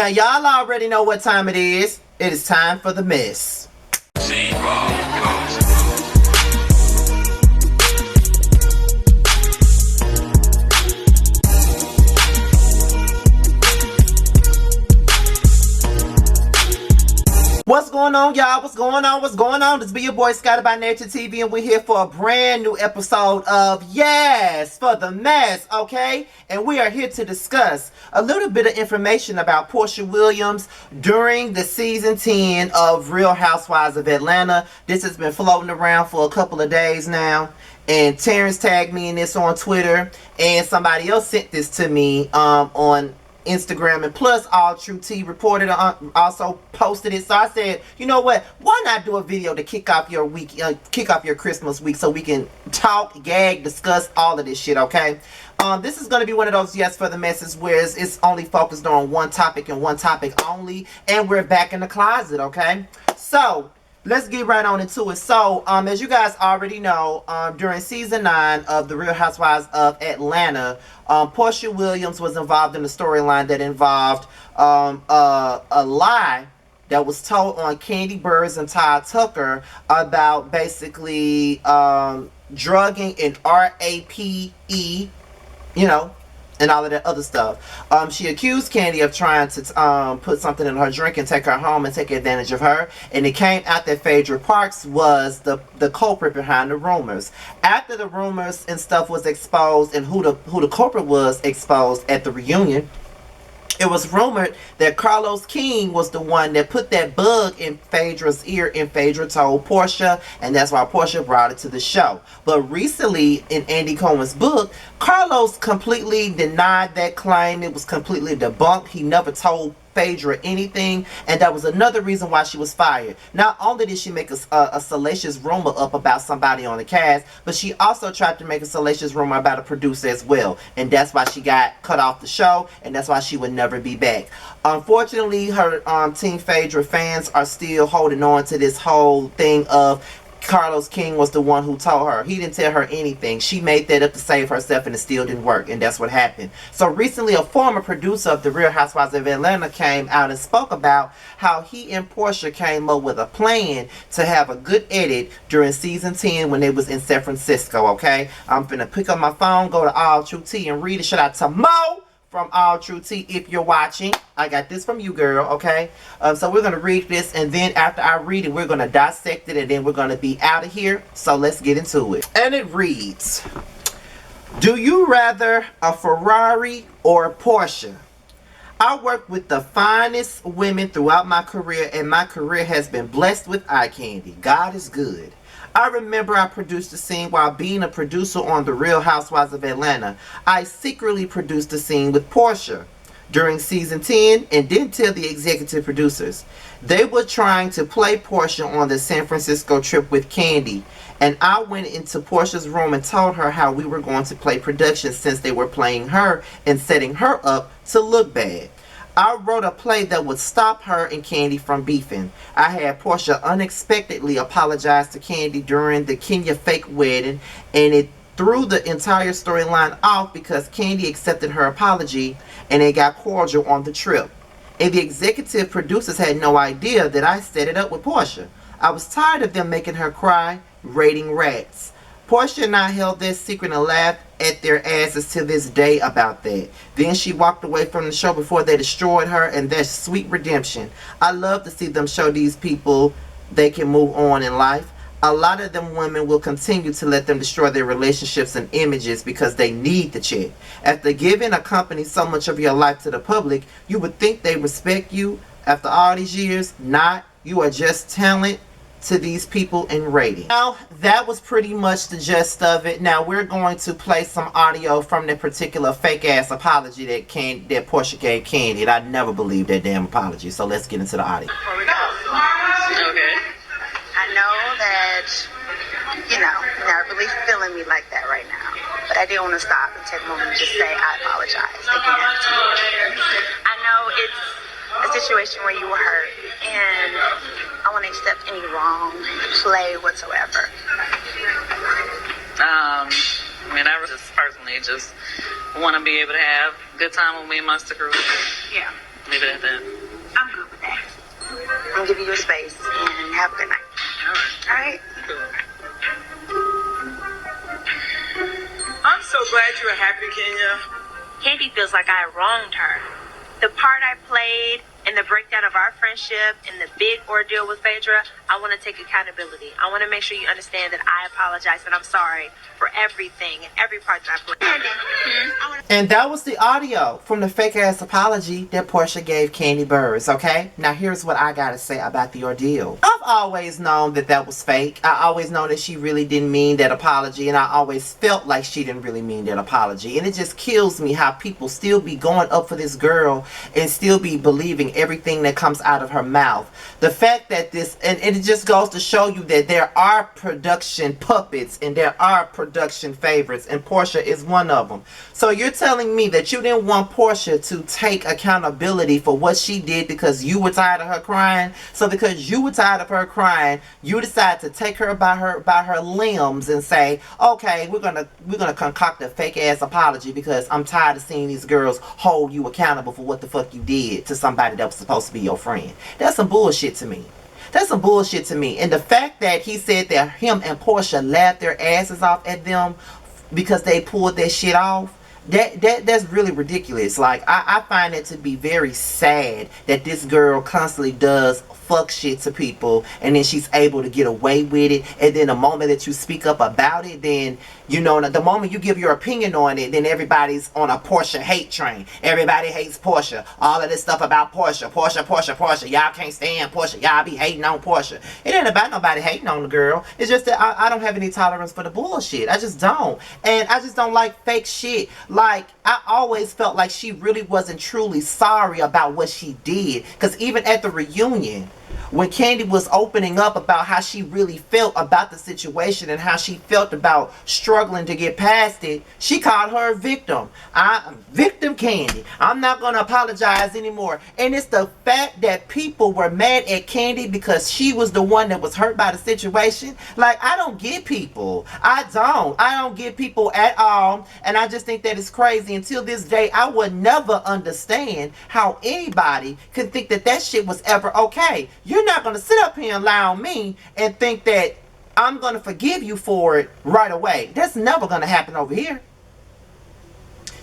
Now y'all already know what time it is. It is time for the mess. What's going on, y'all? What's going on? What's going on? This be your boy Scotty by Nature TV, and we're here for a brand new episode of Yes for the Mess, okay? And we are here to discuss a little bit of information about Porsha Williams during the season 10 of Real Housewives of Atlanta. This has been floating around for a couple of days now, and Terrence tagged me in this on Twitter, and somebody else sent this to me on Instagram, and plus All True T reported also posted it. So I said, you know what, why not do a video to kick off your week, kick off your Christmas week, so we can talk, gag, discuss all of this shit, okay? This is going to be one of those Yes for the Messes where it's only focused on one topic and one topic only, and we're back in the closet, okay? So let's get right on into it. So, as you guys already know, during season 9 of The Real Housewives of Atlanta, Porsha Williams was involved in a storyline that involved a lie that was told on Kandi, Burruss, and Todd Tucker about basically drugging and RAPE, you know, and all of that other stuff. She accused Kandi of trying to put something in her drink and take her home and take advantage of her. And it came out that Phaedra Parks was the culprit behind the rumors. After the rumors and stuff was exposed, and who the culprit was exposed at the reunion, it was rumored that Carlos King was the one that put that bug in Phaedra's ear, and Phaedra told Porsha, and that's why Porsha brought it to the show. But recently, in Andy Cohen's book, Carlos completely denied that claim. It was completely debunked. He never told Phaedra anything, and that was another reason why she was fired. Not only did she make a salacious rumor up about somebody on the cast, but she also tried to make a salacious rumor about a producer as well, and that's why she got cut off the show, and that's why she would never be back. Unfortunately, her Team Phaedra fans are still holding on to this whole thing of Carlos King was the one who told her. He didn't tell her anything. She made that up to save herself, and it still didn't work, and that's what happened. So recently, a former producer of The Real Housewives of Atlanta came out and spoke about how he and Porsha came up with a plan to have a good edit during season 10 when they was in San Francisco, okay? I'm finna pick up my phone, go to All True T, and read it. Shout out to Mo from All True T if you're watching. I got this from you, girl, okay? So we're going to read this, and then after I read it, we're going to dissect it, and then we're going to be out of here. So let's get into it. And it reads, do you rather a Ferrari or a Porsche? I worked with the finest women throughout my career, and my career has been blessed with eye candy. God is good. I remember I produced a scene while being a producer on The Real Housewives of Atlanta. I secretly produced a scene with Porsha during season 10 and didn't tell the executive producers. They were trying to play Porsha on the San Francisco trip with Kandi, and I went into Porsha's room and told her how we were going to play production since they were playing her and setting her up to look bad. I wrote a play that would stop her and Kandi from beefing. I had Porsha unexpectedly apologize to Kandi during the Kenya fake wedding, and it threw the entire storyline off because Kandi accepted her apology and they got cordial on the trip. And the executive producers had no idea that I set it up with Porsha. I was tired of them making her cry, rating rats. Porsha and I held their secret and laughed at their asses to this day about that. Then she walked away from the show before they destroyed her, and that's sweet redemption. I love to see them show these people they can move on in life. A lot of them women will continue to let them destroy their relationships and images because they need the check. After giving a company so much of your life to the public, you would think they respect you. After all these years, not. You are just talent to these people in rating. Now, that was pretty much the gist of it. Now, we're going to play some audio from that particular fake-ass apology that Porsha gave Kandi, and I never believed that damn apology. So let's get into the audio. Okay. I know that, you're not really feeling me like that right now, but I did want to stop and take a moment and just say I apologize again. I know it's a situation where you were hurt, and I want to accept any wrong play whatsoever. I just personally just want to be able to have a good time with me and my crew. Yeah. leave it at that. I'm good with that. I'm gonna give you your space and have a good night. All right. All right? Cool. I'm so glad you're happy, Kenya. Kandi feels like I wronged her. The part I played in the breakdown of our friendship and the big ordeal with Phaedra, I want to take accountability. I want to make sure you understand that I apologize and I'm sorry for everything and every part that I played. And that was the audio from the fake ass apology that Porsha gave Kandi Burruss, okay? Now here's what I gotta say about the ordeal. I've always known that that was fake. I always known that she really didn't mean that apology, and I always felt like she didn't really mean that apology. And it just kills me how people still be going up for this girl and still be believing everything that comes out of her mouth. The fact that this, and it just goes to show you that there are production puppets and there are production favorites, and Porsha is one of them. So you're telling me that you didn't want Porsha to take accountability for what she did because you were tired of her crying? So because you were tired of her crying, you decided to take her by her limbs and say, okay, we're gonna concoct a fake ass apology because I'm tired of seeing these girls hold you accountable for what the fuck you did to somebody that was supposed to be your friend. That's some bullshit to me. That's some bullshit to me. And the fact that he said that him and Porsha laughed their asses off at them because they pulled that shit off, that's really ridiculous. Like, I find it to be very sad that this girl constantly does fuck shit to people and then she's able to get away with it, and then the moment that you speak up about it, then you know, the moment you give your opinion on it, then everybody's on a Porsha hate train. Everybody hates Porsha. All of this stuff about Porsha. Y'all can't stand Porsha. Y'all be hating on Porsha. It ain't about nobody hating on the girl. It's just that I don't have any tolerance for the bullshit. I just don't. And I just don't like fake shit. Like, I always felt like she really wasn't truly sorry about what she did. Because even at the reunion, when Kandi was opening up about how she really felt about the situation and how she felt about struggling to get past it, she called her a victim. I'm victim Kandi. I'm not going to apologize anymore. And it's the fact that people were mad at Kandi because she was the one that was hurt by the situation. Like, I don't get people. I don't get people at all. And I just think that it's crazy. Until this day, I would never understand how anybody could think that that shit was ever okay. You're not going to sit up here and lie on me and think that I'm going to forgive you for it right away. That's never going to happen over here.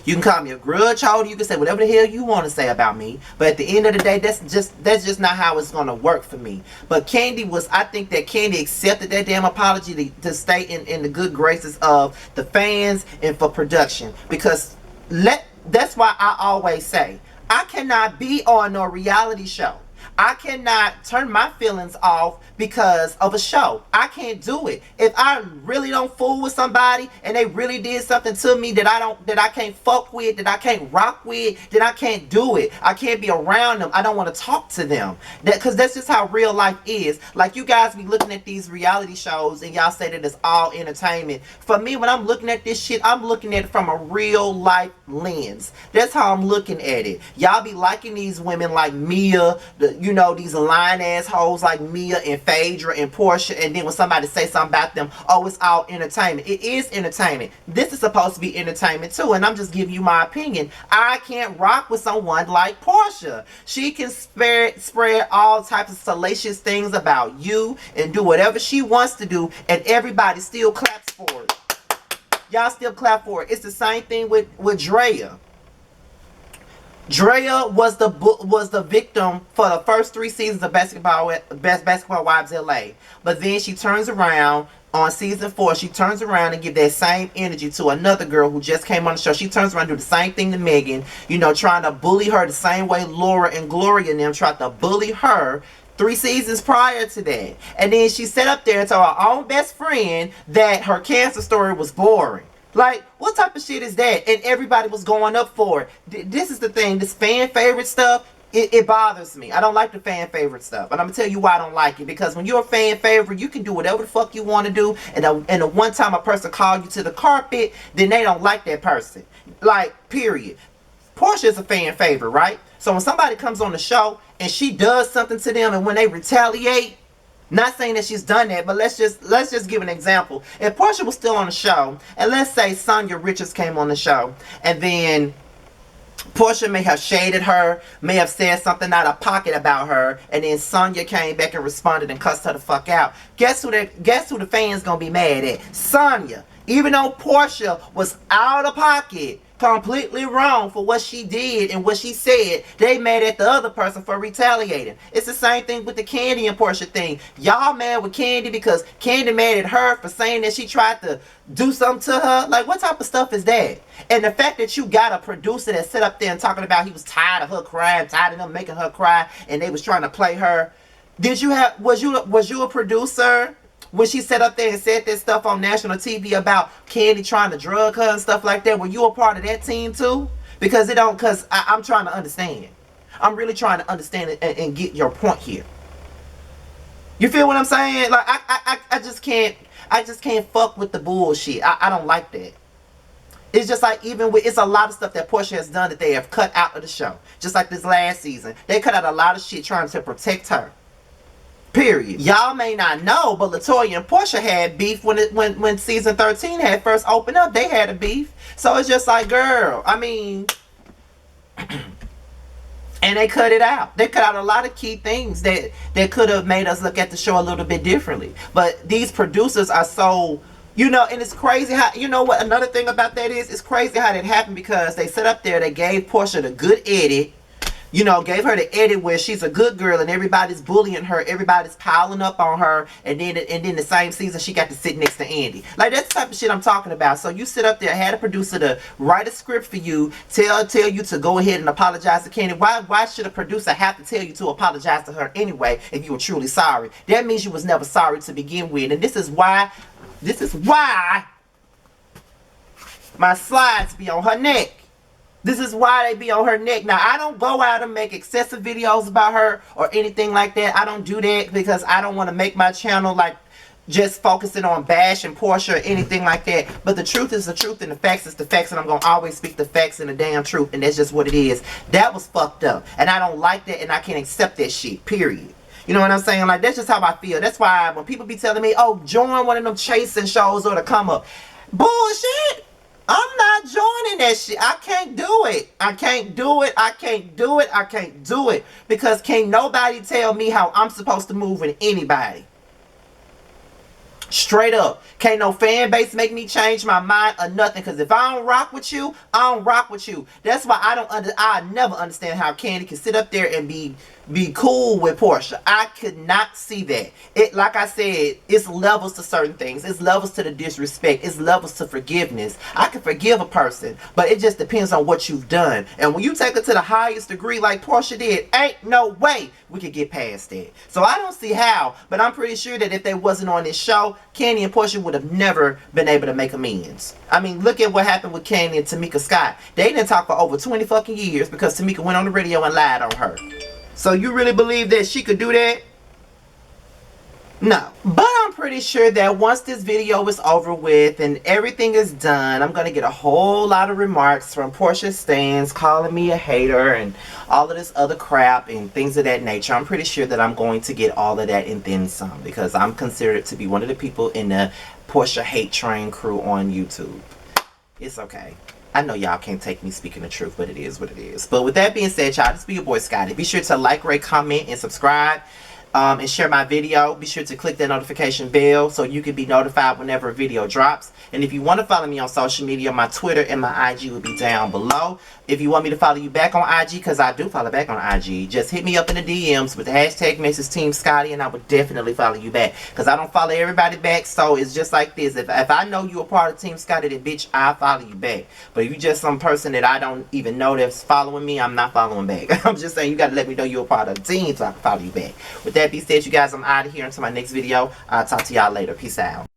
You can call me a grudge holder. You can say whatever the hell you want to say about me. But at the end of the day, that's just not how it's going to work for me. But I think that Kandi accepted that damn apology to stay in the good graces of the fans and for production. Because that's why I always say, I cannot be on no reality show. I cannot turn my feelings off because of a show. I can't do it. If I really don't fool with somebody and they really did something to me that I can't fuck with, that I can't rock with, then I can't do it. I can't be around them. I don't want to talk to them. Because that's just how real life is. Like, you guys be looking at these reality shows and y'all say that it's all entertainment. For me, when I'm looking at this shit, I'm looking at it from a real life lens. That's how I'm looking at it. Y'all be liking these women like Mia, these lying assholes like Mia and Phaedra and Porsha, and then when somebody say something about them, oh, it's all entertainment. It is entertainment. This is supposed to be entertainment too, and I'm just giving you my opinion. I can't rock with someone like Porsha. She can spread all types of salacious things about you and do whatever she wants to do, and everybody still claps for it. Y'all still clap for it. It's the same thing with Drea. Drea was the victim for the first 3 seasons of Basketball Wives LA. But then she turns around on season 4. She turns around and give that same energy to another girl who just came on the show. She turns around and do the same thing to Megan. Trying to bully her the same way Laura and Gloria and them tried to bully her 3 seasons prior to that. And then she sat up there and told her own best friend that her cancer story was boring. Like, what type of shit is that? And everybody was going up for it. This is the thing. This fan favorite stuff, it bothers me. I don't like the fan favorite stuff. And I'm going to tell you why I don't like it. Because when you're a fan favorite, you can do whatever the fuck you want to do. And the one time a person called you to the carpet, then they don't like that person. Like, period. Porsha is a fan favorite, right? So when somebody comes on the show and she does something to them, and when they retaliate, not saying that she's done that, but let's just give an example. If Porsha was still on the show, and let's say Sonya Richards came on the show, and then Porsha may have shaded her, may have said something out of pocket about her, and then Sonya came back and responded and cussed her the fuck out. Guess who the fans gonna be mad at? Sonya. Even though Porsha was out of pocket, completely wrong for what she did and what she said, they mad at the other person for retaliating. It's the same thing with the Kandi and Porsha thing. Y'all mad with Kandi because Kandi mad at her for saying that she tried to do something to her. Like, what type of stuff is that? And the fact that you got a producer that sit up there and talking about he was tired of her crying, tired of them making her cry, and they was trying to play her. Was you a producer when she sat up there and said that stuff on national TV about Kandi trying to drug her and stuff like that? Were you a part of that team too? Because I'm trying to understand. I'm really trying to understand it and get your point here. You feel what I'm saying? Like, I just can't fuck with the bullshit. I don't like that. It's just like, it's a lot of stuff that Porsha has done that they have cut out of the show. Just like this last season. They cut out a lot of shit trying to protect her. Period. Y'all may not know, but LaToya and Porsha had beef when season 13 had first opened up. They had a beef. So it's just like, girl, I mean, and they cut it out. They cut out a lot of key things that could have made us look at the show a little bit differently. But these producers are so, and it's crazy how, what another thing about that is, it's crazy how that happened because they set up there, they gave Porsha the good edit. Gave her the edit where she's a good girl and everybody's bullying her, everybody's piling up on her, and then the same season she got to sit next to Andy. Like, that's the type of shit I'm talking about. So you sit up there, had a producer to write a script for you, tell you to go ahead and apologize to Kandi. Why should a producer have to tell you to apologize to her anyway if you were truly sorry? That means you was never sorry to begin with. And this is why my slides be on her neck. This is why they be on her neck. Now, I don't go out and make excessive videos about her or anything like that. I don't do that because I don't want to make my channel like just focusing on bashing Porsha or anything like that. But the truth is the truth and the facts is the facts, and I'm going to always speak the facts and the damn truth, and that's just what it is. That was fucked up, and I don't like that, and I can't accept that shit, period. You know what I'm saying? Like, that's just how I feel. That's why when people be telling me, oh, join one of them chasing shows or to come up. Bullshit. I'm not joining that shit. I can't do it. I can't do it. I can't do it. I can't do it. Because can't nobody tell me how I'm supposed to move with anybody. Straight up. Can't no fan base make me change my mind or nothing. Because if I don't rock with you, I don't rock with you. That's why I never understand how Kandi can sit up there and be cool with Porsha. I could not see that. Like I said, it's levels to certain things. It's levels to the disrespect. It's levels to forgiveness. I can forgive a person, but it just depends on what you've done. And when you take it to the highest degree like Porsha did, ain't no way we could get past that. So I don't see how, but I'm pretty sure that if they wasn't on this show, Kandi and Porsha would have never been able to make amends. I mean, look at what happened with Kandi and Tamika Scott. They didn't talk for over 20 fucking years because Tamika went on the radio and lied on her. So you really believe that she could do that? No. But I'm pretty sure that once this video is over with and everything is done, I'm going to get a whole lot of remarks from Porsha stans calling me a hater and all of this other crap and things of that nature. I'm pretty sure that I'm going to get all of that and then some, because I'm considered to be one of the people in the Porsha hate train crew on YouTube. It's okay. I know y'all can't take me speaking the truth, but it is what it is. But with that being said, y'all, this be your boy Scotty. Be sure to like, rate, comment, and subscribe. And share my video. Be sure to click that notification bell so you can be notified whenever a video drops. And if you want to follow me on social media, my Twitter and my IG will be down below. If you want me to follow you back on IG, because I do follow back on IG, just hit me up in the DMs with the hashtag #TeamScotty and I would definitely follow you back. Because I don't follow everybody back, so it's just like this. If I know you're a part of Team Scotty, then bitch, I'll follow you back. But if you're just some person that I don't even know that's following me, I'm not following back. I'm just saying you got to let me know you're a part of the team so I can follow you back. With that being said, you guys, I'm out of here until my next video. I'll talk to y'all later. Peace out.